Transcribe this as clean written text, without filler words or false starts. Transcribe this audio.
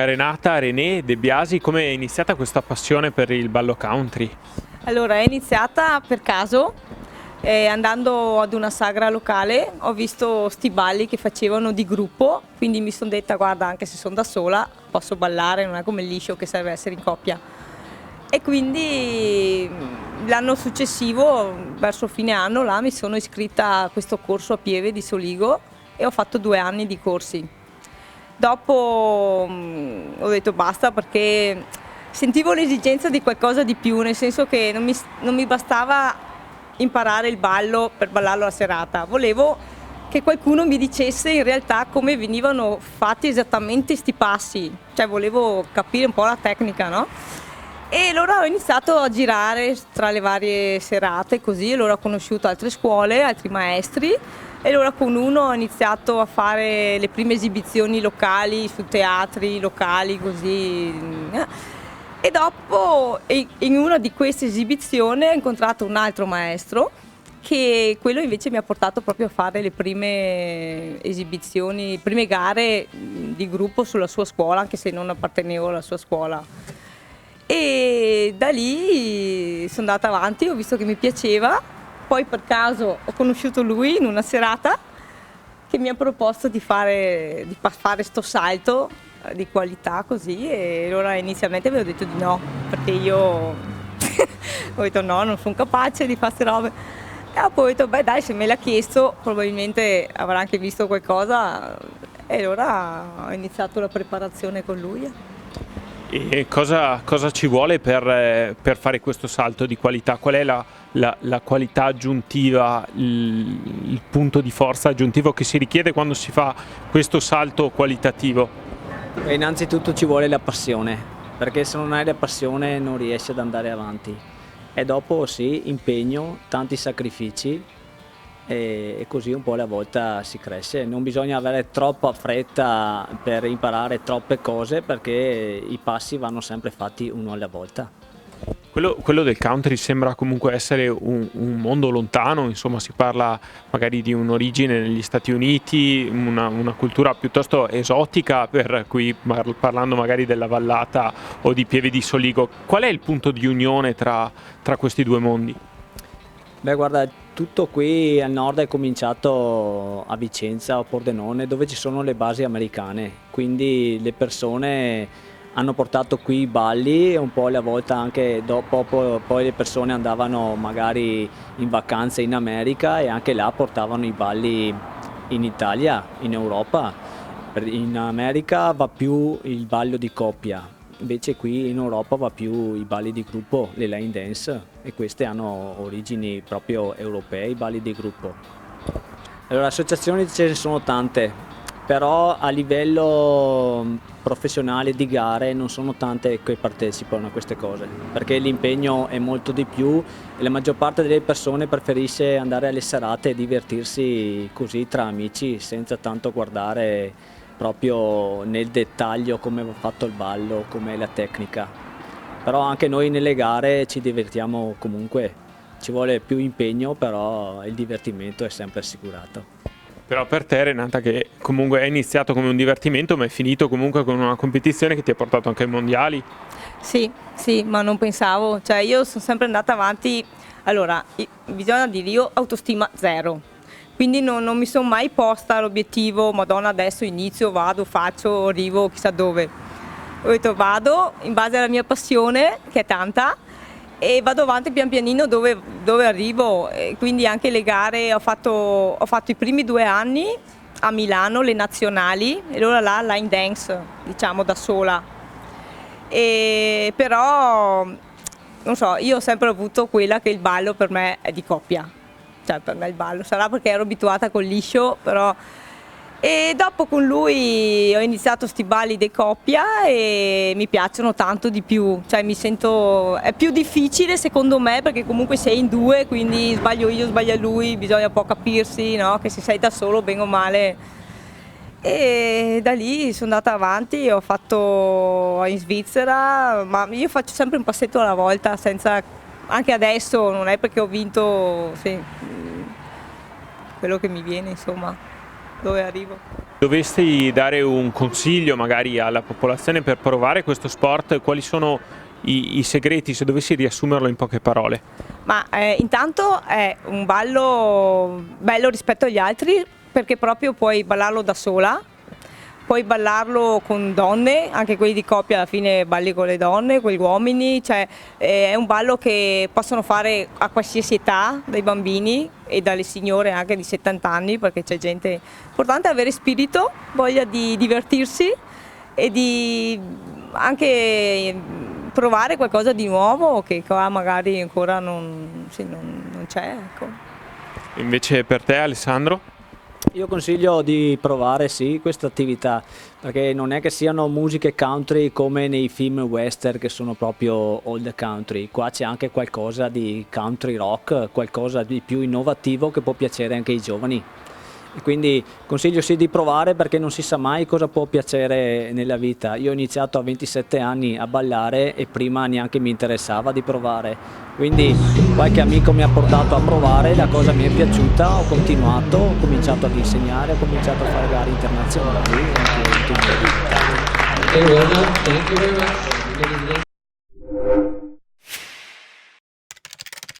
Renata, René De Biasi, come è iniziata questa passione per il ballo country? Allora, è iniziata per caso, andando ad una sagra locale, ho visto sti balli che facevano di gruppo, quindi mi sono detta, guarda, anche se sono da sola, posso ballare, non è come il liscio che serve essere in coppia. E quindi l'anno successivo, verso fine anno, là, mi sono iscritta a questo corso a Pieve di Soligo e ho fatto 2 anni di corsi. Dopo ho detto basta perché sentivo l'esigenza di qualcosa di più, nel senso che non mi bastava imparare il ballo per ballarlo la serata, volevo che qualcuno mi dicesse in realtà come venivano fatti esattamente sti passi, cioè volevo capire un po' la tecnica, no? E allora ho iniziato a girare tra le varie serate così, allora ho conosciuto altre scuole, altri maestri e allora con uno ho iniziato a fare le prime esibizioni locali su teatri locali così. E dopo in una di queste esibizioni ho incontrato un altro maestro che quello invece mi ha portato proprio a fare le prime esibizioni, le prime gare di gruppo sulla sua scuola, anche se non appartenevo alla sua scuola. E da lì sono andata avanti, ho visto che mi piaceva, poi per caso ho conosciuto lui in una serata che mi ha proposto di fare sto salto di qualità così e allora inizialmente avevo detto di no, perché io ho detto no, non sono capace di fare queste robe. E poi ho detto beh dai, se me l'ha chiesto probabilmente avrà anche visto qualcosa e allora ho iniziato la preparazione con lui. E cosa ci vuole per fare questo salto di qualità? Qual è la qualità aggiuntiva, il punto di forza aggiuntivo che si richiede quando si fa questo salto qualitativo? E innanzitutto ci vuole la passione, perché se non hai la passione non riesci ad andare avanti. E dopo sì, impegno, tanti sacrifici e così un po' alla volta si cresce. Non bisogna avere troppa fretta per imparare troppe cose perché i passi vanno sempre fatti uno alla volta. Quello del country sembra comunque essere un mondo lontano, insomma si parla magari di un'origine negli Stati Uniti, una cultura piuttosto esotica per cui parlando magari della Vallata o di Pieve di Soligo. Qual è il punto di unione tra questi due mondi? Beh guarda, tutto qui al nord è cominciato a Vicenza o Pordenone dove ci sono le basi americane, quindi le persone hanno portato qui i balli e un po' alla volta anche dopo poi le persone andavano magari in vacanze in America e anche là portavano i balli in Italia, in Europa. In America va più il ballo di coppia, invece qui in Europa va più i balli di gruppo, le line dance e queste hanno origini proprio europee, i balli di gruppo. Allora, associazioni ce ne sono tante, però a livello professionale di gare non sono tante che partecipano a queste cose, perché l'impegno è molto di più e la maggior parte delle persone preferisce andare alle serate e divertirsi così tra amici senza tanto guardare proprio nel dettaglio come va fatto il ballo, com'è la tecnica. Però anche noi nelle gare ci divertiamo comunque, ci vuole più impegno, però il divertimento è sempre assicurato. Però per te Renata, che comunque è iniziato come un divertimento ma è finito comunque con una competizione che ti ha portato anche ai mondiali. Sì, sì, ma non pensavo, cioè io sono sempre andata avanti, allora bisogna dire io autostima zero, quindi non mi sono mai posta l'obiettivo, Madonna adesso inizio, vado, faccio, arrivo chissà dove. Ho detto vado in base alla mia passione, che è tanta, e vado avanti pian pianino dove arrivo. E quindi anche le gare ho fatto i primi 2 anni a Milano, le nazionali, e allora là line dance, diciamo da sola. E però, non so, io ho sempre avuto quella che il ballo per me è di coppia. Cioè per me il ballo, sarà perché ero abituata col liscio, però. E dopo con lui ho iniziato sti balli di coppia e mi piacciono tanto di più, cioè mi sento, è più difficile secondo me perché comunque sei in due, quindi sbaglio io, sbaglia lui, bisogna un po' capirsi, no? Che se sei da solo bene o male. E da lì sono andata avanti, ho fatto in Svizzera, ma io faccio sempre un passetto alla volta, senza, anche adesso non è perché ho vinto, sì, quello che mi viene insomma. Dove arrivo? dovessi dare un consiglio magari alla popolazione per provare questo sport, quali sono i segreti, se dovessi riassumerlo in poche parole? Ma intanto è un ballo bello rispetto agli altri, perché proprio puoi ballarlo da sola, puoi ballarlo con donne, anche quelli di coppia alla fine balli con le donne, con gli uomini, cioè è un ballo che possono fare a qualsiasi età, dai bambini e dalle signore anche di 70 anni, perché c'è gente. L'importante è avere spirito, voglia di divertirsi e di anche provare qualcosa di nuovo che qua magari ancora non c'è. Ecco. Invece per te, Alessandro? Io consiglio di provare sì questa attività, perché non è che siano musiche country come nei film western che sono proprio old country, qua c'è anche qualcosa di country rock, qualcosa di più innovativo che può piacere anche ai giovani. E quindi consiglio sì di provare, perché non si sa mai cosa può piacere nella vita. Io ho iniziato a 27 anni a ballare e prima neanche mi interessava di provare. Quindi qualche amico mi ha portato a provare, la cosa mi è piaciuta, ho continuato, ho cominciato ad insegnare, ho cominciato a fare gare internazionali. Okay, well done. Thank you very much.